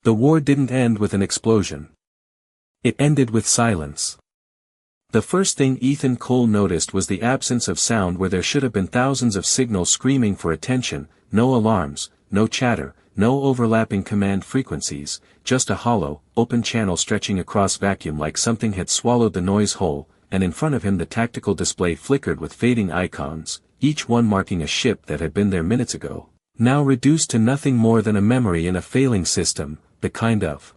The war didn't end with an explosion. It ended with silence. The first thing Ethan Cole noticed was the absence of sound where there should have been thousands of signals screaming for attention, no alarms, no chatter, no overlapping command frequencies, just a hollow, open channel stretching across vacuum like something had swallowed the noise whole, and in front of him the tactical display flickered with fading icons, each one marking a ship that had been there minutes ago, now reduced to nothing more than a memory in a failing system, the kind of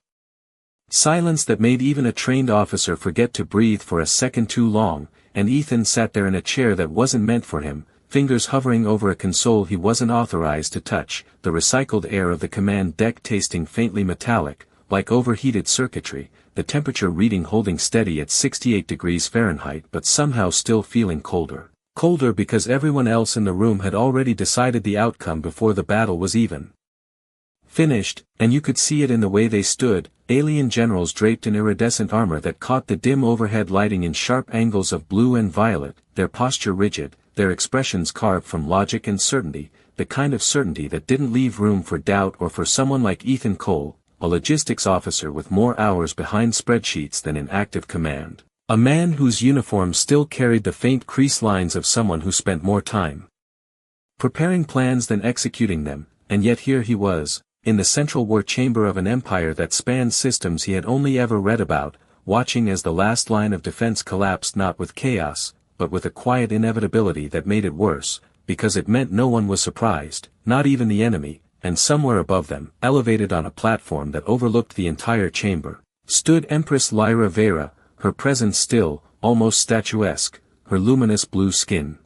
silence that made even a trained officer forget to breathe for a second too long, and Ethan sat there in a chair that wasn't meant for him, fingers hovering over a console he wasn't authorized to touch, the recycled air of the command deck tasting faintly metallic, like overheated circuitry, the temperature reading holding steady at 68 degrees Fahrenheit but somehow still feeling colder. Colder because everyone else in the room had already decided the outcome before the battle was even finished, and you could see it in the way they stood, alien generals draped in iridescent armor that caught the dim overhead lighting in sharp angles of blue and violet, their posture rigid, their expressions carved from logic and certainty, the kind of certainty that didn't leave room for doubt or for someone like Ethan Cole, a logistics officer with more hours behind spreadsheets than in active command, a man whose uniform still carried the faint crease lines of someone who spent more time preparing plans than executing them, and yet here he was, in the central war chamber of an empire that spanned systems he had only ever read about, watching as the last line of defense collapsed not with chaos, but with a quiet inevitability that made it worse, because it meant no one was surprised, not even the enemy, and somewhere above them, elevated on a platform that overlooked the entire chamber, stood Empress Lyra Vera, her presence still, almost statuesque, her luminous blue skin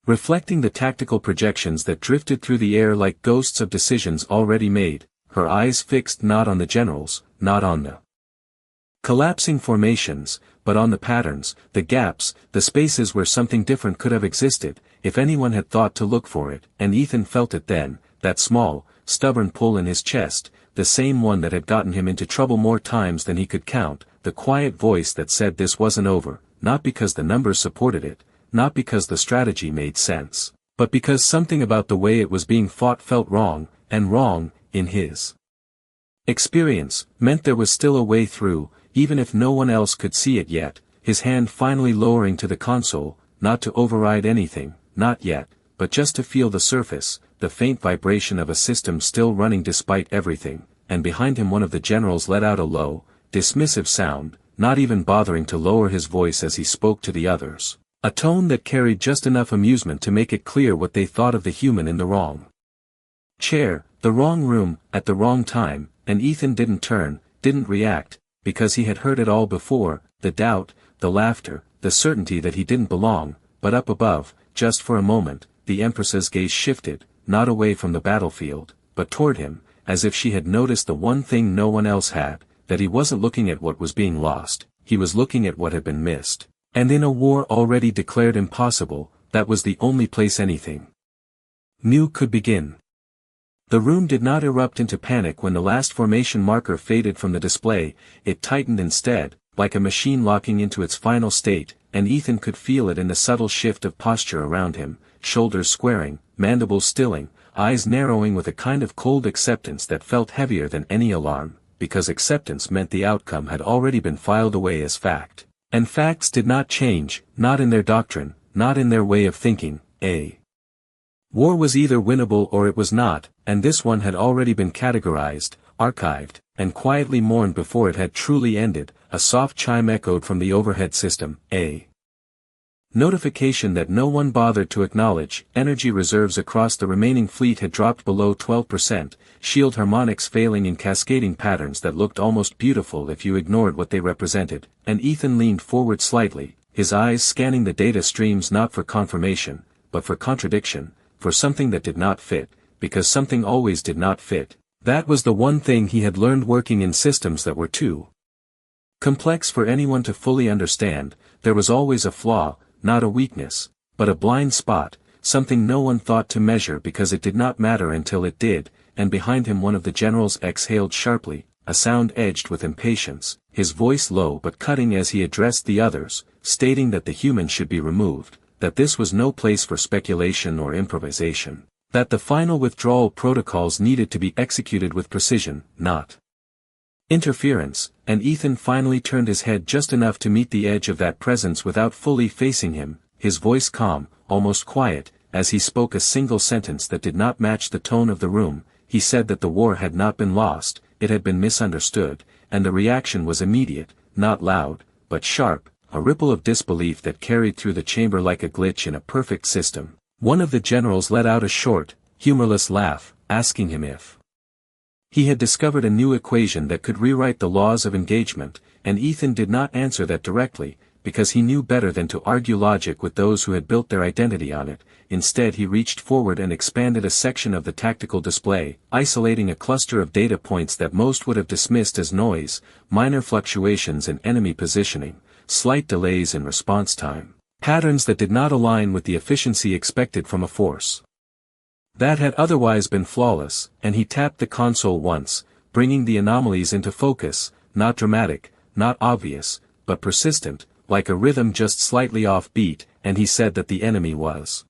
reflecting the tactical projections that drifted through the air like ghosts of decisions already made, her eyes fixed not on the generals, not on the collapsing formations, but on the patterns, the gaps, the spaces where something different could have existed, if anyone had thought to look for it, and Ethan felt it then, that small, stubborn pull in his chest, the same one that had gotten him into trouble more times than he could count, the quiet voice that said this wasn't over, not because the numbers supported it, not because the strategy made sense, but because something about the way it was being fought felt wrong, and wrong, in his experience, meant there was still a way through, even if no one else could see it yet, his hand finally lowering to the console, not to override anything, not yet, but just to feel the surface, the faint vibration of a system still running despite everything, and behind him one of the generals let out a low, dismissive sound, not even bothering to lower his voice as he spoke to the others. A tone that carried just enough amusement to make it clear what they thought of the human in the wrong chair, the wrong room, at the wrong time, and Ethan didn't turn, didn't react, because he had heard it all before, the doubt, the laughter, the certainty that he didn't belong, but up above, just for a moment, the Empress's gaze shifted, not away from the battlefield, but toward him, as if she had noticed the one thing no one else had, that he wasn't looking at what was being lost, he was looking at what had been missed. And in a war already declared impossible, that was the only place anything new could begin. The room did not erupt into panic when the last formation marker faded from the display, it tightened instead, like a machine locking into its final state, and Ethan could feel it in the subtle shift of posture around him, shoulders squaring, mandibles stilling, eyes narrowing with a kind of cold acceptance that felt heavier than any alarm, because acceptance meant the outcome had already been filed away as fact. And facts did not change, not in their doctrine, not in their way of thinking, war was either winnable or it was not, and this one had already been categorized, archived, and quietly mourned before it had truly ended, a soft chime echoed from the overhead system, notification that no one bothered to acknowledge, energy reserves across the remaining fleet had dropped below 12%, shield harmonics failing in cascading patterns that looked almost beautiful if you ignored what they represented, and Ethan leaned forward slightly, his eyes scanning the data streams not for confirmation, but for contradiction, for something that did not fit, because something always did not fit. That was the one thing he had learned working in systems that were too complex for anyone to fully understand. There was always a flaw, not a weakness, but a blind spot, something no one thought to measure because it did not matter until it did, and behind him one of the generals exhaled sharply, a sound edged with impatience, his voice low but cutting as he addressed the others, stating that the human should be removed, that this was no place for speculation or improvisation, that the final withdrawal protocols needed to be executed with precision, not interference, and Ethan finally turned his head just enough to meet the edge of that presence without fully facing him, his voice calm, almost quiet, as he spoke a single sentence that did not match the tone of the room. He said that the war had not been lost, it had been misunderstood, and the reaction was immediate, not loud, but sharp, a ripple of disbelief that carried through the chamber like a glitch in a perfect system. One of the generals let out a short, humorless laugh, asking him if he had discovered a new equation that could rewrite the laws of engagement, and Ethan did not answer that directly, because he knew better than to argue logic with those who had built their identity on it. Instead he reached forward and expanded a section of the tactical display, isolating a cluster of data points that most would have dismissed as noise, minor fluctuations in enemy positioning, slight delays in response time, patterns that did not align with the efficiency expected from a force that had otherwise been flawless, and he tapped the console once, bringing the anomalies into focus, not dramatic, not obvious, but persistent, like a rhythm just slightly off beat, and he said that the enemy was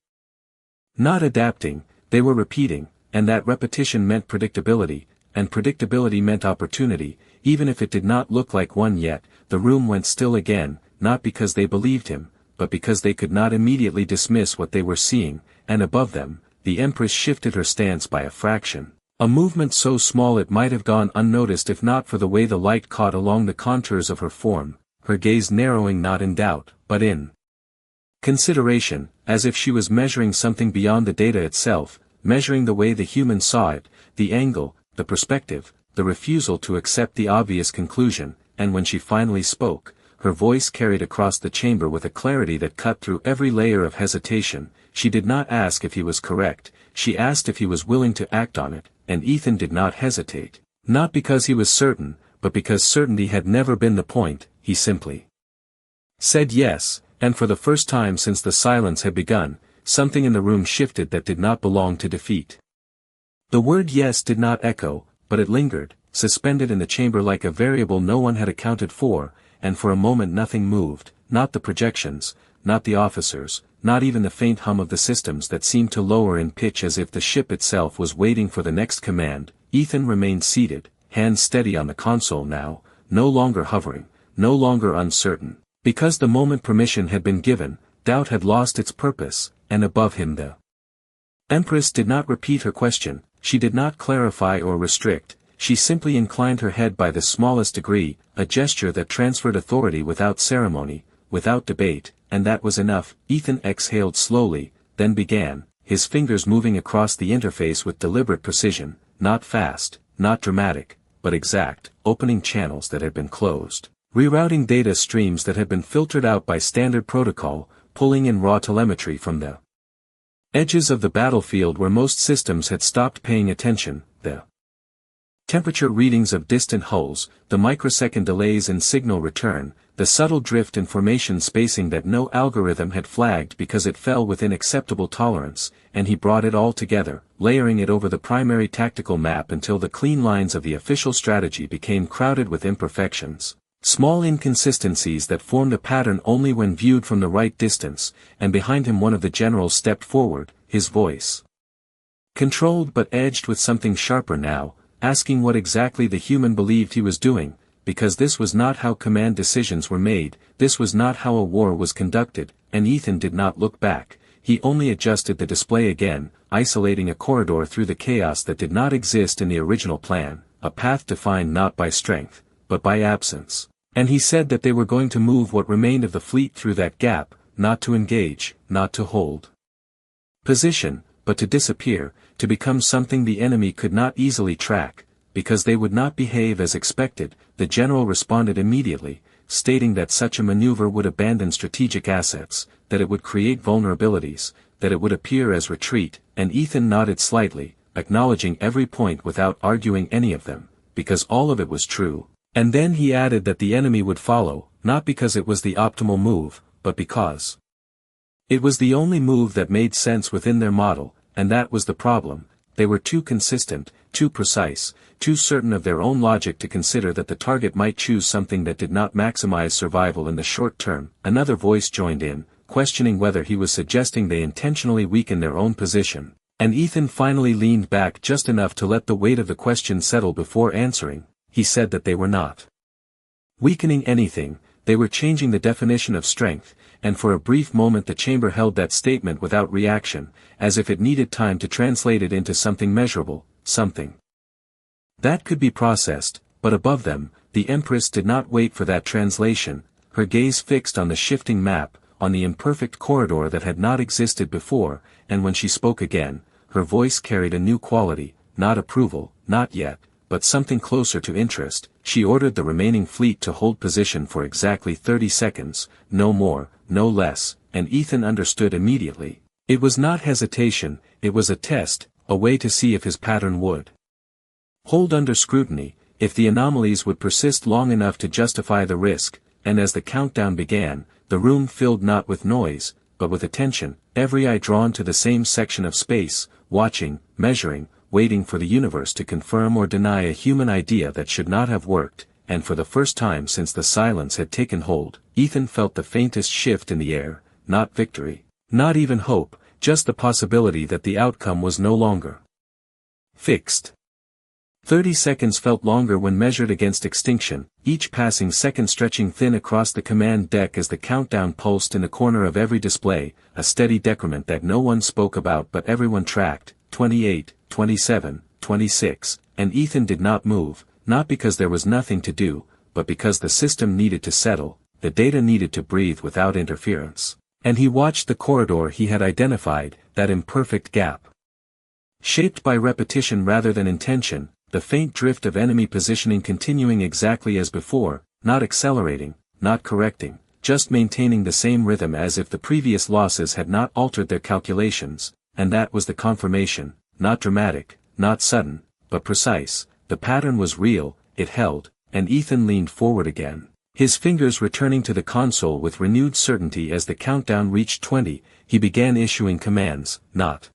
not adapting, they were repeating, and that repetition meant predictability, and predictability meant opportunity. Even if it did not look like one yet. The room went still again, not because they believed him, but because they could not immediately dismiss what they were seeing, and above them, the Empress shifted her stance by a fraction. A movement so small it might have gone unnoticed if not for the way the light caught along the contours of her form, her gaze narrowing not in doubt, but in consideration, as if she was measuring something beyond the data itself, measuring the way the human saw it, the angle, the perspective, the refusal to accept the obvious conclusion. And when she finally spoke, her voice carried across the chamber with a clarity that cut through every layer of hesitation. She did not ask if he was correct, she asked if he was willing to act on it, and Ethan did not hesitate. Not because he was certain, but because certainty had never been the point. He simply said yes, and for the first time since the silence had begun, something in the room shifted that did not belong to defeat. The word yes did not echo, but it lingered, suspended in the chamber like a variable no one had accounted for, and for a moment nothing moved, not the projections, not the officers, not even the faint hum of the systems that seemed to lower in pitch as if the ship itself was waiting for the next command. Ethan remained seated, hands steady on the console now, no longer hovering, no longer uncertain, because the moment permission had been given, doubt had lost its purpose, and above him the Empress did not repeat her question, she did not clarify or restrict, she simply inclined her head by the smallest degree, a gesture that transferred authority without ceremony, without debate, and that was enough. Ethan exhaled slowly, then began, his fingers moving across the interface with deliberate precision, not fast, not dramatic, but exact, opening channels that had been closed, rerouting data streams that had been filtered out by standard protocol, pulling in raw telemetry from the edges of the battlefield where most systems had stopped paying attention, the temperature readings of distant hulls, the microsecond delays in signal return, the subtle drift in formation spacing that no algorithm had flagged because it fell within acceptable tolerance, and he brought it all together, layering it over the primary tactical map until the clean lines of the official strategy became crowded with imperfections, small inconsistencies that formed a pattern only when viewed from the right distance. And behind him one of the generals stepped forward, his voice controlled but edged with something sharper now, asking what exactly the human believed he was doing, because this was not how command decisions were made, this was not how a war was conducted. And Ethan did not look back, he only adjusted the display again, isolating a corridor through the chaos that did not exist in the original plan, a path defined not by strength, but by absence. And he said that they were going to move what remained of the fleet through that gap, not to engage, not to hold position, but to disappear, to become something the enemy could not easily track, because they would not behave as expected. The general responded immediately, stating that such a maneuver would abandon strategic assets, that it would create vulnerabilities, that it would appear as retreat, and Ethan nodded slightly, acknowledging every point without arguing any of them, because all of it was true. And then he added that the enemy would follow, not because it was the optimal move, but because it was the only move that made sense within their model. And that was the problem, they were too consistent, too precise, too certain of their own logic to consider that the target might choose something that did not maximize survival in the short term. Another voice joined in, questioning whether he was suggesting they intentionally weaken their own position, and Ethan finally leaned back just enough to let the weight of the question settle before answering. he said that they were not weakening anything, they were changing the definition of strength, and for a brief moment the chamber held that statement without reaction, as if it needed time to translate it into something measurable, something that could be processed, but above them, the Empress did not wait for that translation, her gaze fixed on the shifting map, on the imperfect corridor that had not existed before, and when she spoke again, her voice carried a new quality, not approval, not yet, but something closer to interest. She ordered the remaining fleet to hold position for exactly 30 seconds, no more, no less, and Ethan understood immediately. It was not hesitation, it was a test, a way to see if his pattern would hold under scrutiny, if the anomalies would persist long enough to justify the risk, and as the countdown began, the room filled not with noise, but with attention, every eye drawn to the same section of space, watching, measuring, waiting for the universe to confirm or deny a human idea that should not have worked, and for the first time since the silence had taken hold, Ethan felt the faintest shift in the air, not victory, not even hope, just the possibility that the outcome was no longer fixed. 30 seconds felt longer when measured against extinction, each passing second stretching thin across the command deck as the countdown pulsed in the corner of every display, a steady decrement that no one spoke about but everyone tracked, 28, 27, 26, and Ethan did not move, not because there was nothing to do, but because the system needed to settle, the data needed to breathe without interference. And he watched the corridor he had identified, that imperfect gap. Shaped by repetition rather than intention, the faint drift of enemy positioning continuing exactly as before, not accelerating, not correcting, just maintaining the same rhythm as if the previous losses had not altered their calculations, and that was the confirmation, not dramatic, not sudden, but precise. The pattern was real, it held, and Ethan leaned forward again, his fingers returning to the console with renewed certainty as the countdown reached 20, he began issuing commands, not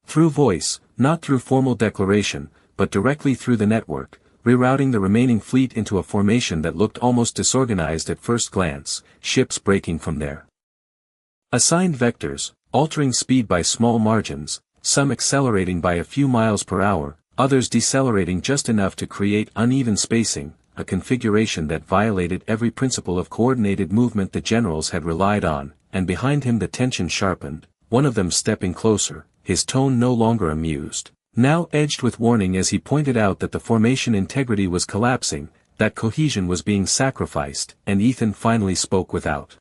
through voice, not through formal declaration, but directly through the network, rerouting the remaining fleet into a formation that looked almost disorganized at first glance, ships breaking from their assigned vectors, altering speed by small margins, some accelerating by a few miles per hour, others decelerating just enough to create uneven spacing, a configuration that violated every principle of coordinated movement the generals had relied on, and behind him the tension sharpened, one of them stepping closer, his tone no longer amused, now edged with warning as he pointed out that the formation integrity was collapsing, that cohesion was being sacrificed, and Ethan finally spoke without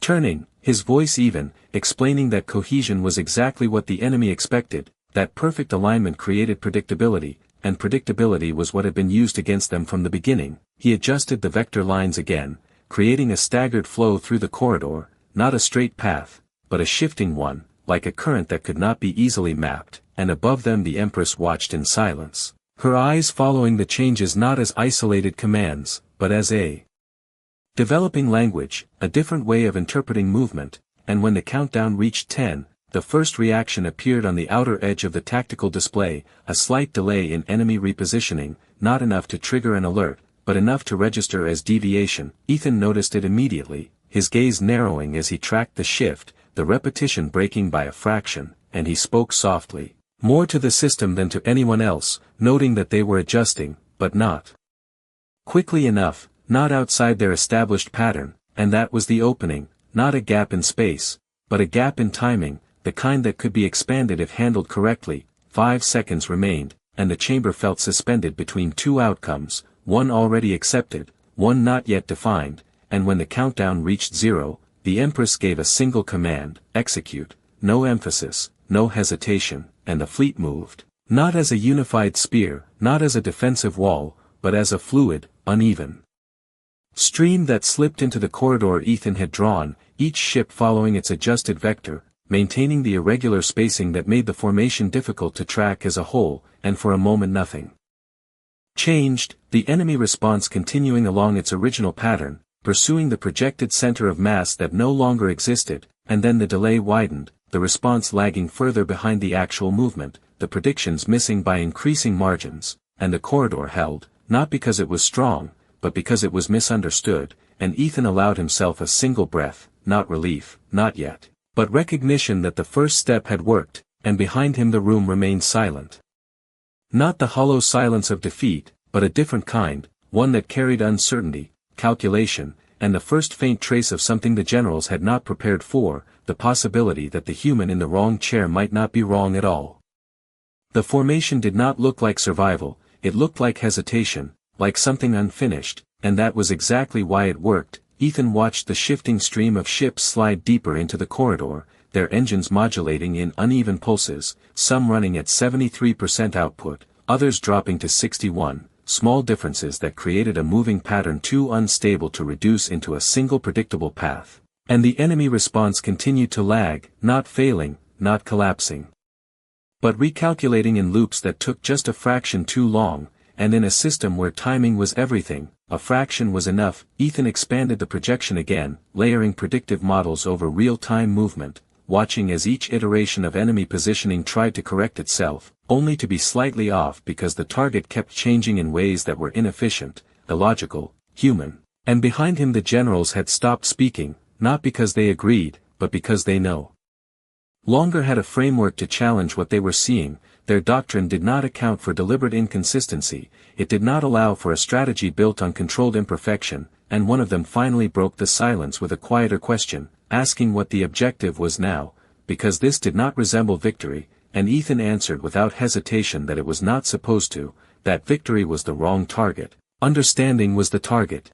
turning, his voice even, explaining that cohesion was exactly what the enemy expected, that perfect alignment created predictability, and predictability was what had been used against them from the beginning. He adjusted the vector lines again, creating a staggered flow through the corridor, not a straight path, but a shifting one, like a current that could not be easily mapped, and above them the Empress watched in silence, her eyes following the changes not as isolated commands, but as a developing language, a different way of interpreting movement, and when the countdown reached 10, the first reaction appeared on the outer edge of the tactical display, a slight delay in enemy repositioning, not enough to trigger an alert, but enough to register as deviation. Ethan noticed it immediately, his gaze narrowing as he tracked the shift, the repetition breaking by a fraction, and he spoke softly, more to the system than to anyone else, noting that they were adjusting, but not quickly enough, not outside their established pattern, and that was the opening, not a gap in space, but a gap in timing, the kind that could be expanded if handled correctly. 5 seconds remained, and the chamber felt suspended between two outcomes, one already accepted, one not yet defined, and when the countdown reached 0, the Empress gave a single command, execute, no emphasis, no hesitation, and the fleet moved, not as a unified spear, not as a defensive wall, but as a fluid, uneven stream that slipped into the corridor Ethan had drawn, each ship following its adjusted vector, maintaining the irregular spacing that made the formation difficult to track as a whole, and for a moment nothing changed, the enemy response continuing along its original pattern, pursuing the projected center of mass that no longer existed, and then the delay widened, the response lagging further behind the actual movement, the predictions missing by increasing margins, and the corridor held, not because it was strong, but because it was misunderstood, and Ethan allowed himself a single breath, not relief, not yet, but recognition that the first step had worked, and behind him the room remained silent. Not the hollow silence of defeat, but a different kind, one that carried uncertainty, calculation, and the first faint trace of something the generals had not prepared for, the possibility that the human in the wrong chair might not be wrong at all. The formation did not look like survival, it looked like hesitation, like something unfinished, and that was exactly why it worked. Ethan watched the shifting stream of ships slide deeper into the corridor, their engines modulating in uneven pulses, some running at 73% output, others dropping to 61%, small differences that created a moving pattern too unstable to reduce into a single predictable path. And the enemy response continued to lag, not failing, not collapsing, but recalculating in loops that took just a fraction too long, and in a system where timing was everything, a fraction was enough. Ethan expanded the projection again, layering predictive models over real-time movement, watching as each iteration of enemy positioning tried to correct itself, only to be slightly off because the target kept changing in ways that were inefficient, illogical, human. And behind him the generals had stopped speaking, not because they agreed, but because they no longer had a framework to challenge what they were seeing. Their doctrine did not account for deliberate inconsistency, it did not allow for a strategy built on controlled imperfection, and one of them finally broke the silence with a quieter question, asking what the objective was now, because this did not resemble victory, and Ethan answered without hesitation that it was not supposed to, that victory was the wrong target, understanding was the target.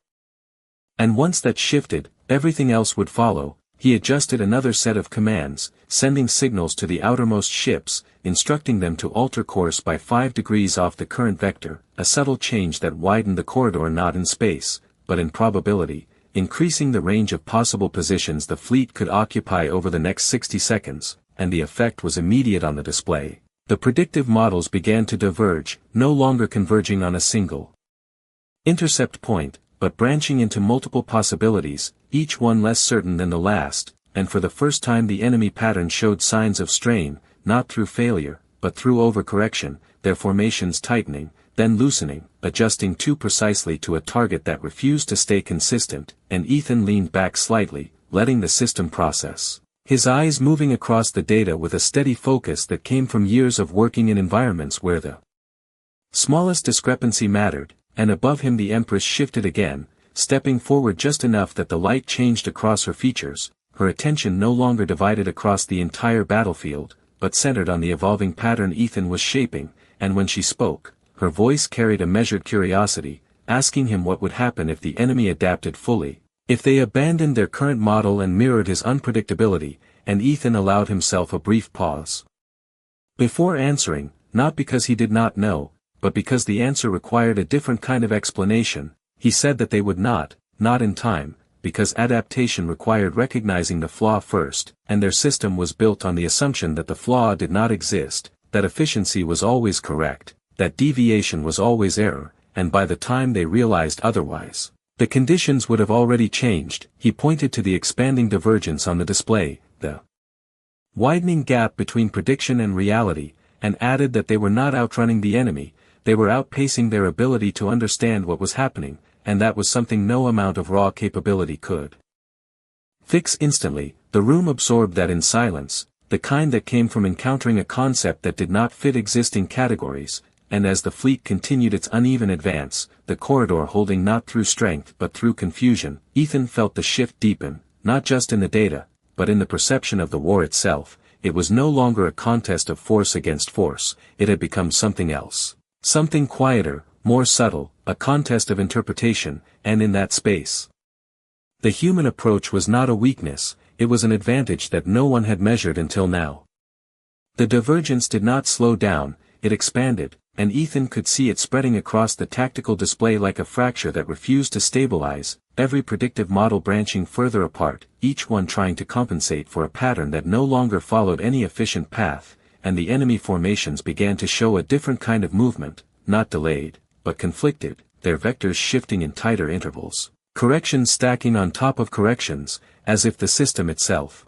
And once that shifted, everything else would follow. He adjusted another set of commands, sending signals to the outermost ships, instructing them to alter course by 5 degrees off the current vector, a subtle change that widened the corridor not in space, but in probability, increasing the range of possible positions the fleet could occupy over the next 60 seconds, and the effect was immediate on the display. The predictive models began to diverge, no longer converging on a single intercept point, but branching into multiple possibilities, each one less certain than the last, and for the first time the enemy pattern showed signs of strain, not through failure, but through overcorrection, their formations tightening, then loosening, adjusting too precisely to a target that refused to stay consistent, and Ethan leaned back slightly, letting the system process, his eyes moving across the data with a steady focus that came from years of working in environments where the smallest discrepancy mattered. And above him the Empress shifted again, stepping forward just enough that the light changed across her features, her attention no longer divided across the entire battlefield, but centered on the evolving pattern Ethan was shaping, and when she spoke, her voice carried a measured curiosity, asking him what would happen if the enemy adapted fully, if they abandoned their current model and mirrored his unpredictability, and Ethan allowed himself a brief pause before answering, not because he did not know, but because the answer required a different kind of explanation. He said that they would not in time, because adaptation required recognizing the flaw first, and their system was built on the assumption that the flaw did not exist, that efficiency was always correct, that deviation was always error, and by the time they realized otherwise, the conditions would have already changed. He pointed to the expanding divergence on the display, the widening gap between prediction and reality, and added that they were not outrunning the enemy, they were outpacing their ability to understand what was happening, and that was something no amount of raw capability could fix instantly. The room absorbed that in silence, the kind that came from encountering a concept that did not fit existing categories, and as the fleet continued its uneven advance, the corridor holding not through strength but through confusion, Ethan felt the shift deepen, not just in the data, but in the perception of the war itself. It was no longer a contest of force against force, it had become something else. Something quieter, more subtle, a contest of interpretation, and in that space, the human approach was not a weakness, it was an advantage that no one had measured until now. The divergence did not slow down, it expanded, and Ethan could see it spreading across the tactical display like a fracture that refused to stabilize, every predictive model branching further apart, each one trying to compensate for a pattern that no longer followed any efficient path, and the enemy formations began to show a different kind of movement, not delayed, but conflicted, their vectors shifting in tighter intervals, corrections stacking on top of corrections, as if the system itself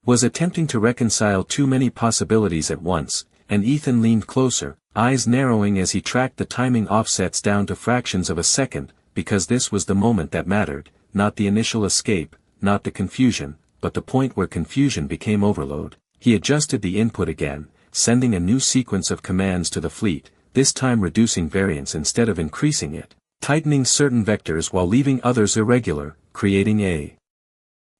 was attempting to reconcile too many possibilities at once, and Ethan leaned closer, eyes narrowing as he tracked the timing offsets down to fractions of a second, because this was the moment that mattered, not the initial escape, not the confusion, but the point where confusion became overload. He adjusted the input again, sending a new sequence of commands to the fleet, this time reducing variance instead of increasing it, tightening certain vectors while leaving others irregular, creating a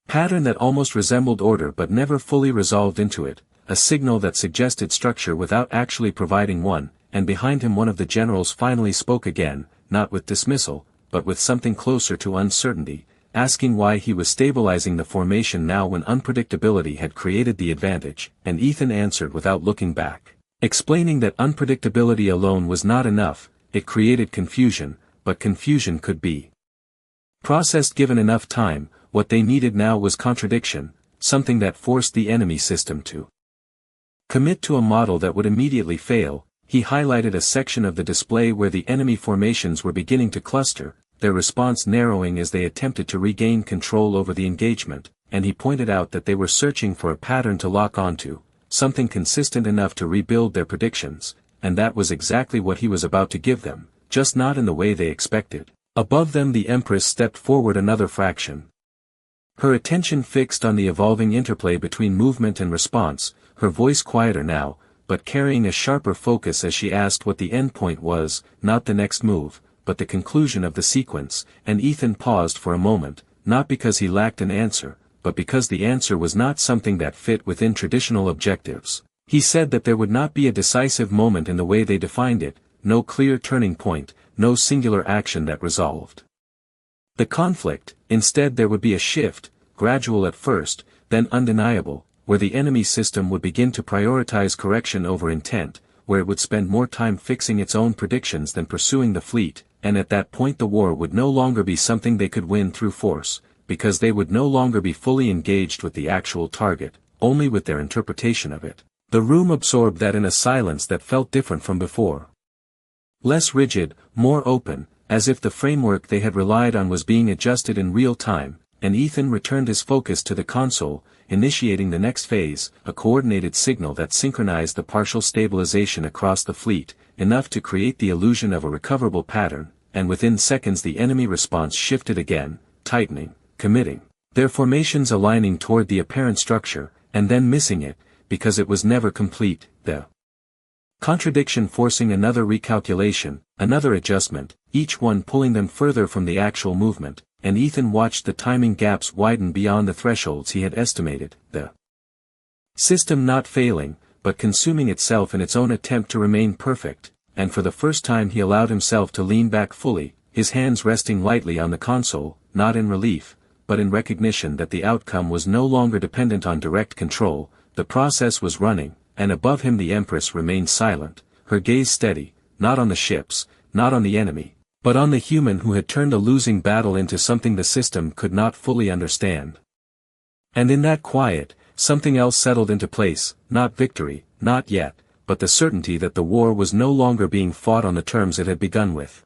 pattern that almost resembled order but never fully resolved into it, a signal that suggested structure without actually providing one. And behind him one of the generals finally spoke again, not with dismissal, but with something closer to uncertainty, asking why he was stabilizing the formation now when unpredictability had created the advantage, and Ethan answered without looking back, explaining that unpredictability alone was not enough, it created confusion, but confusion could be processed given enough time. What they needed now was contradiction, something that forced the enemy system to commit to a model that would immediately fail. He highlighted a section of the display where the enemy formations were beginning to cluster, their response narrowing as they attempted to regain control over the engagement, and he pointed out that they were searching for a pattern to lock onto, something consistent enough to rebuild their predictions, and that was exactly what he was about to give them, just not in the way they expected. Above them the Empress stepped forward another fraction. Her attention fixed on the evolving interplay between movement and response, her voice quieter now, but carrying a sharper focus as she asked what the endpoint was, not the next move, but the conclusion of the sequence, and Ethan paused for a moment, not because he lacked an answer, but because the answer was not something that fit within traditional objectives. He said that there would not be a decisive moment in the way they defined it, no clear turning point, no singular action that resolved the conflict. Instead there would be a shift, gradual at first, then undeniable, where the enemy system would begin to prioritize correction over intent, where it would spend more time fixing its own predictions than pursuing the fleet, and at that point the war would no longer be something they could win through force, because they would no longer be fully engaged with the actual target, only with their interpretation of it. The room absorbed that in a silence that felt different from before. Less rigid, more open, as if the framework they had relied on was being adjusted in real time, and Ethan returned his focus to the console, initiating the next phase, a coordinated signal that synchronized the partial stabilization across the fleet, enough to create the illusion of a recoverable pattern, and within seconds the enemy response shifted again, tightening, committing, their formations aligning toward the apparent structure, and then missing it, because it was never complete, the contradiction forcing another recalculation, another adjustment, each one pulling them further from the actual movement. And Ethan watched the timing gaps widen beyond the thresholds he had estimated, the system not failing, but consuming itself in its own attempt to remain perfect, and for the first time he allowed himself to lean back fully, his hands resting lightly on the console, not in relief, but in recognition that the outcome was no longer dependent on direct control. The process was running, and above him the Empress remained silent, her gaze steady, not on the ships, not on the enemy, but on the human who had turned a losing battle into something the system could not fully understand. And in that quiet, something else settled into place, not victory, not yet, but the certainty that the war was no longer being fought on the terms it had begun with.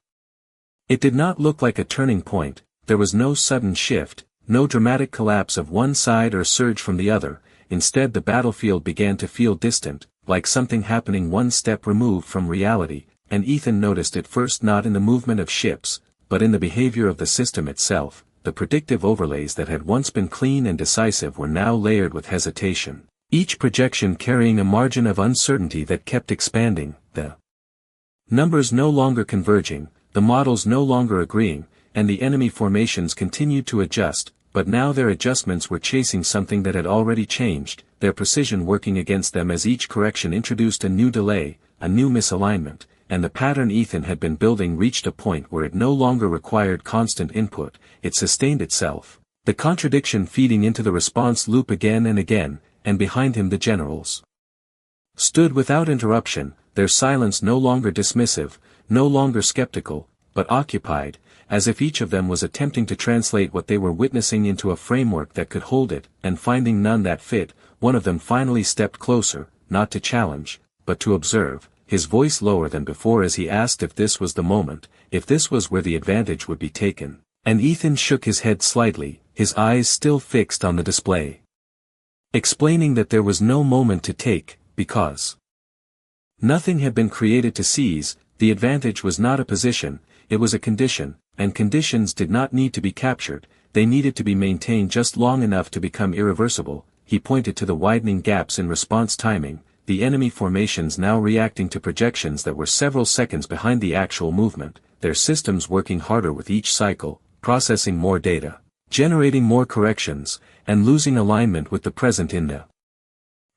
It did not look like a turning point, there was no sudden shift, no dramatic collapse of one side or surge from the other. Instead the battlefield began to feel distant, like something happening one step removed from reality, and Ethan noticed it first not in the movement of ships, but in the behavior of the system itself. The predictive overlays that had once been clean and decisive were now layered with hesitation, each projection carrying a margin of uncertainty that kept expanding, the numbers no longer converging, the models no longer agreeing, and the enemy formations continued to adjust, but now their adjustments were chasing something that had already changed, their precision working against them as each correction introduced a new delay, a new misalignment, and the pattern Ethan had been building reached a point where it no longer required constant input, it sustained itself, the contradiction feeding into the response loop again and again, and behind him the generals stood without interruption, their silence no longer dismissive, no longer skeptical, but occupied, as if each of them was attempting to translate what they were witnessing into a framework that could hold it, and finding none that fit. One of them finally stepped closer, not to challenge, but to observe, his voice lower than before as he asked if this was the moment, if this was where the advantage would be taken. And Ethan shook his head slightly, his eyes still fixed on the display, explaining that there was no moment to take, because nothing had been created to seize. The advantage was not a position, it was a condition, and conditions did not need to be captured, they needed to be maintained just long enough to become irreversible. He pointed to the widening gaps in response timing, the enemy formations now reacting to projections that were several seconds behind the actual movement, their systems working harder with each cycle, processing more data, generating more corrections, and losing alignment with the present in the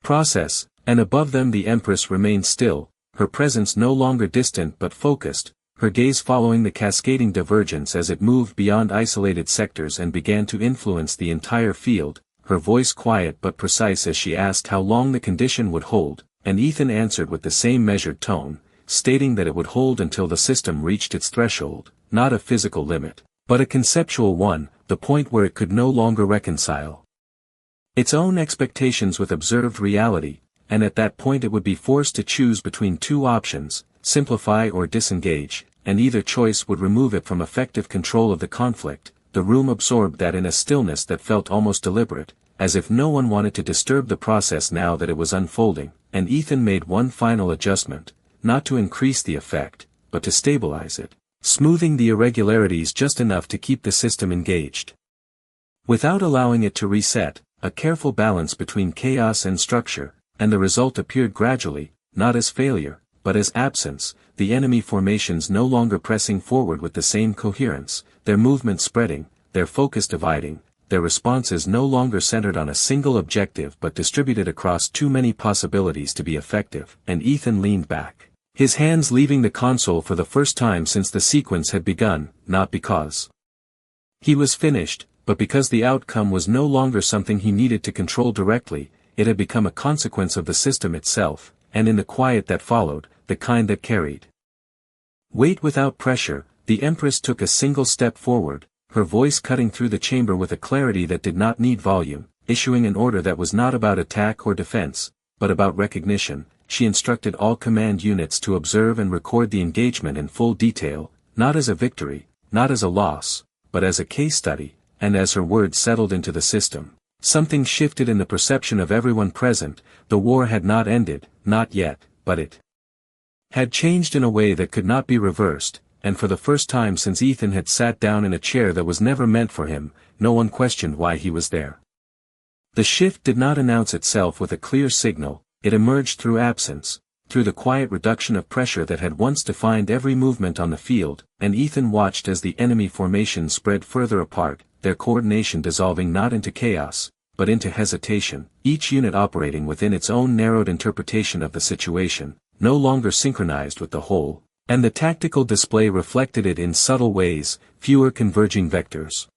process, and above them the Empress remained still, her presence no longer distant but focused, her gaze following the cascading divergence as it moved beyond isolated sectors and began to influence the entire field, her voice quiet but precise as she asked how long the condition would hold, and Ethan answered with the same measured tone, stating that it would hold until the system reached its threshold, not a physical limit, but a conceptual one, the point where it could no longer reconcile its own expectations with observed reality, and at that point it would be forced to choose between two options, simplify or disengage, and either choice would remove it from effective control of the conflict. The room absorbed that in a stillness that felt almost deliberate, as if no one wanted to disturb the process now that it was unfolding, and Ethan made one final adjustment, not to increase the effect, but to stabilize it, smoothing the irregularities just enough to keep the system engaged. Without allowing it to reset, a careful balance between chaos and structure, and the result appeared gradually, not as failure, but as absence, the enemy formations no longer pressing forward with the same coherence, their movement spreading, their focus dividing, their responses no longer centered on a single objective but distributed across too many possibilities to be effective, and Ethan leaned back, his hands leaving the console for the first time since the sequence had begun, not because he was finished, but because the outcome was no longer something he needed to control directly, it had become a consequence of the system itself, and in the quiet that followed, the kind that carried weight without pressure, the Empress took a single step forward, her voice cutting through the chamber with a clarity that did not need volume, issuing an order that was not about attack or defense, but about recognition. She instructed all command units to observe and record the engagement in full detail, not as a victory, not as a loss, but as a case study, and as her words settled into the system, something shifted in the perception of everyone present. The war had not ended, not yet, but it had changed in a way that could not be reversed, and for the first time since Ethan had sat down in a chair that was never meant for him, no one questioned why he was there. The shift did not announce itself with a clear signal, it emerged through absence, through the quiet reduction of pressure that had once defined every movement on the field, and Ethan watched as the enemy formation spread further apart, their coordination dissolving not into chaos, but into hesitation, each unit operating within its own narrowed interpretation of the situation, no longer synchronized with the whole, and the tactical display reflected it in subtle ways, fewer converging vectors,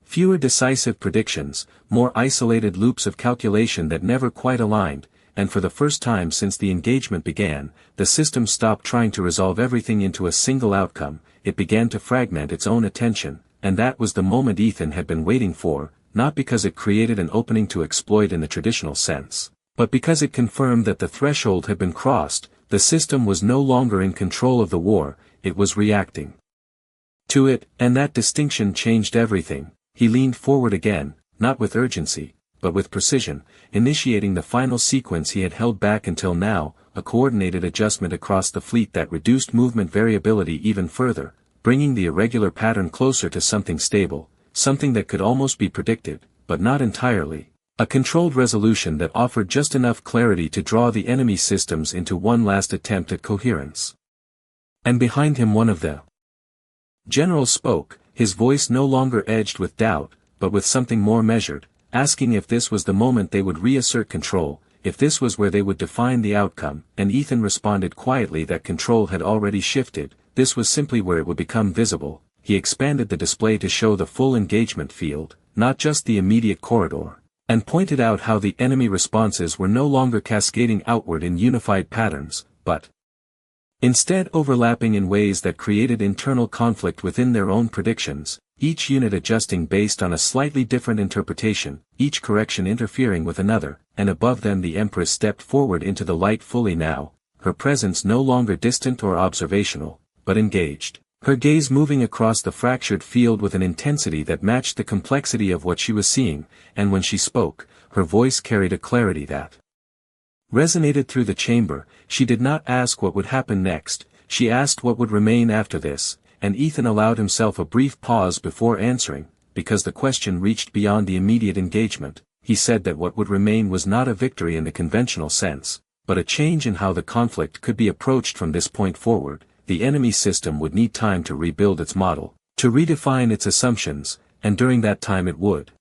fewer decisive predictions, more isolated loops of calculation that never quite aligned, and for the first time since the engagement began, the system stopped trying to resolve everything into a single outcome, it began to fragment its own attention, and that was the moment Ethan had been waiting for, not because it created an opening to exploit in the traditional sense, but because it confirmed that the threshold had been crossed. The system was no longer in control of the war, it was reacting to it, and that distinction changed everything. He leaned forward again, not with urgency, but with precision, initiating the final sequence he had held back until now, a coordinated adjustment across the fleet that reduced movement variability even further, bringing the irregular pattern closer to something stable, something that could almost be predicted, but not entirely. A controlled resolution that offered just enough clarity to draw the enemy systems into one last attempt at coherence. And behind him one of the generals spoke, his voice no longer edged with doubt, but with something more measured, asking if this was the moment they would reassert control, if this was where they would define the outcome, and Ethan responded quietly that control had already shifted, this was simply where it would become visible. He expanded the display to show the full engagement field, not just the immediate corridor, and pointed out how the enemy responses were no longer cascading outward in unified patterns, but instead overlapping in ways that created internal conflict within their own predictions, each unit adjusting based on a slightly different interpretation, each correction interfering with another, and above them the Empress stepped forward into the light fully now, her presence no longer distant or observational, but engaged, her gaze moving across the fractured field with an intensity that matched the complexity of what she was seeing, and when she spoke, her voice carried a clarity that resonated through the chamber. She did not ask what would happen next, she asked what would remain after this, and Ethan allowed himself a brief pause before answering, because the question reached beyond the immediate engagement. He said that what would remain was not a victory in the conventional sense, but a change in how the conflict could be approached from this point forward. The enemy system would need time to rebuild its model, to redefine its assumptions, and during that time it would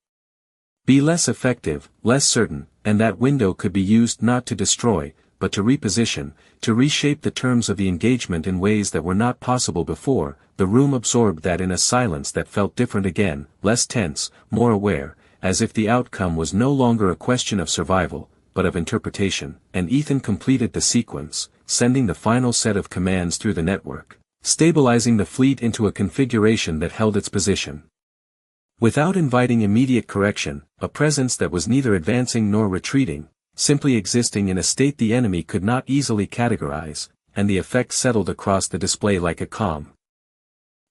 be less effective, less certain, and that window could be used not to destroy, but to reposition, to reshape the terms of the engagement in ways that were not possible before. The room absorbed that in a silence that felt different again, less tense, more aware, as if the outcome was no longer a question of survival, but of interpretation, and Ethan completed the sequence, sending the final set of commands through the network, stabilizing the fleet into a configuration that held its position. Without inviting immediate correction, a presence that was neither advancing nor retreating, simply existing in a state the enemy could not easily categorize, and the effect settled across the display like a calm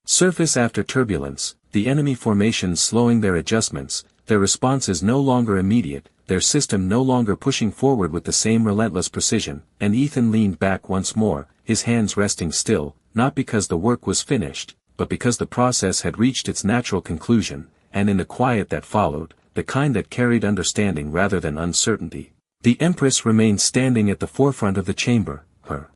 surface after turbulence, the enemy formations slowing their adjustments, their responses no longer immediate, their system no longer pushing forward with the same relentless precision, and Ethan leaned back once more, his hands resting still, not because the work was finished, but because the process had reached its natural conclusion, and in the quiet that followed, the kind that carried understanding rather than uncertainty, the Empress remained standing at the forefront of the chamber, her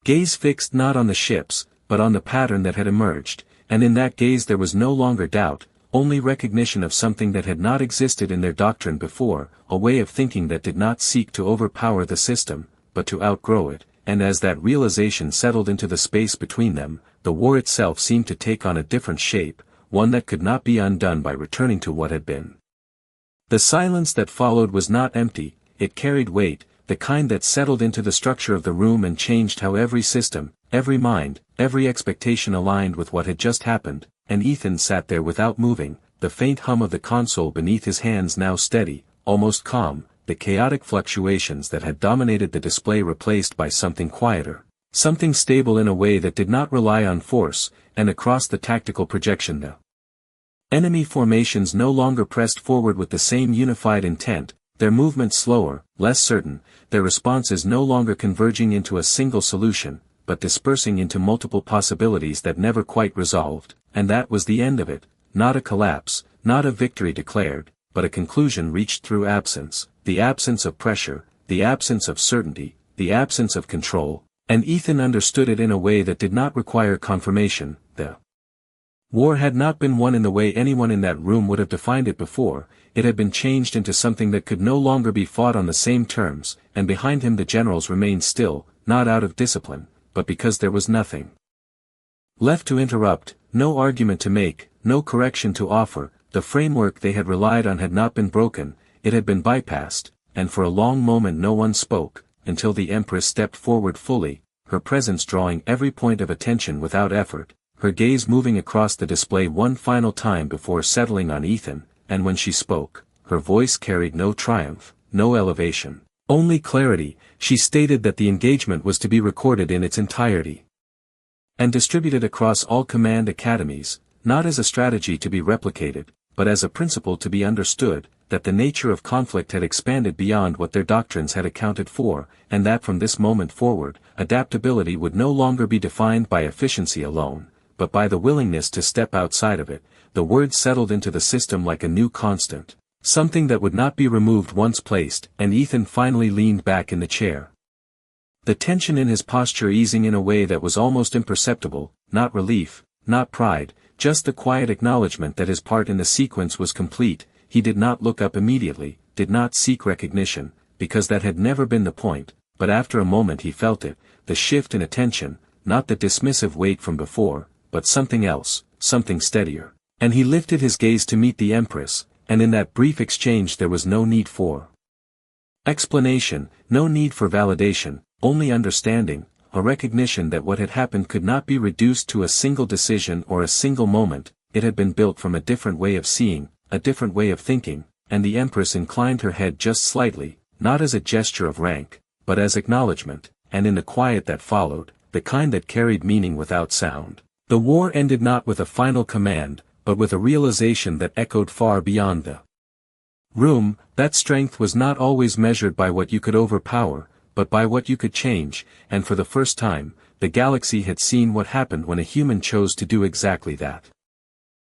gaze fixed not on the ships, but on the pattern that had emerged, and in that gaze there was no longer doubt, only recognition of something that had not existed in their doctrine before, a way of thinking that did not seek to overpower the system, but to outgrow it, and as that realization settled into the space between them, the war itself seemed to take on a different shape, one that could not be undone by returning to what had been. The silence that followed was not empty, it carried weight, the kind that settled into the structure of the room and changed how every system, every mind, every expectation aligned with what had just happened, and Ethan sat there without moving, the faint hum of the console beneath his hands now steady, almost calm, the chaotic fluctuations that had dominated the display replaced by something quieter, something stable in a way that did not rely on force, and across the tactical projection the enemy formations no longer pressed forward with the same unified intent, their movements slower, less certain, their responses no longer converging into a single solution, but dispersing into multiple possibilities that never quite resolved, and that was the end of it, not a collapse, not a victory declared, but a conclusion reached through absence, the absence of pressure, the absence of certainty, the absence of control, and Ethan understood it in a way that did not require confirmation. The war had not been won in the way anyone in that room would have defined it before, it had been changed into something that could no longer be fought on the same terms, and behind him the generals remained still, not out of discipline, but because there was nothing left to interrupt, no argument to make, no correction to offer. The framework they had relied on had not been broken, it had been bypassed, and for a long moment no one spoke, until the Empress stepped forward fully, her presence drawing every point of attention without effort, her gaze moving across the display one final time before settling on Ethan, and when she spoke, her voice carried no triumph, no elevation, only clarity. She stated that the engagement was to be recorded in its entirety and distributed across all command academies, not as a strategy to be replicated, but as a principle to be understood, that the nature of conflict had expanded beyond what their doctrines had accounted for, and that from this moment forward, adaptability would no longer be defined by efficiency alone, but by the willingness to step outside of it. The words settled into the system like a new constant, something that would not be removed once placed, and Ethan finally leaned back in the chair. The tension in his posture easing in a way that was almost imperceptible, not relief, not pride, just the quiet acknowledgement that his part in the sequence was complete. He did not look up immediately, did not seek recognition, because that had never been the point, but after a moment he felt it, the shift in attention, not the dismissive weight from before, but something else, something steadier. And he lifted his gaze to meet the Empress, and in that brief exchange there was no need for explanation, no need for validation, only understanding, a recognition that what had happened could not be reduced to a single decision or a single moment. It had been built from a different way of seeing, a different way of thinking, and the Empress inclined her head just slightly, not as a gesture of rank, but as acknowledgement, and in the quiet that followed, the kind that carried meaning without sound, the war ended not with a final command, but with a realization that echoed far beyond the room. That strength was not always measured by what you could overpower, but by what you could change, and for the first time, the galaxy had seen what happened when a human chose to do exactly that.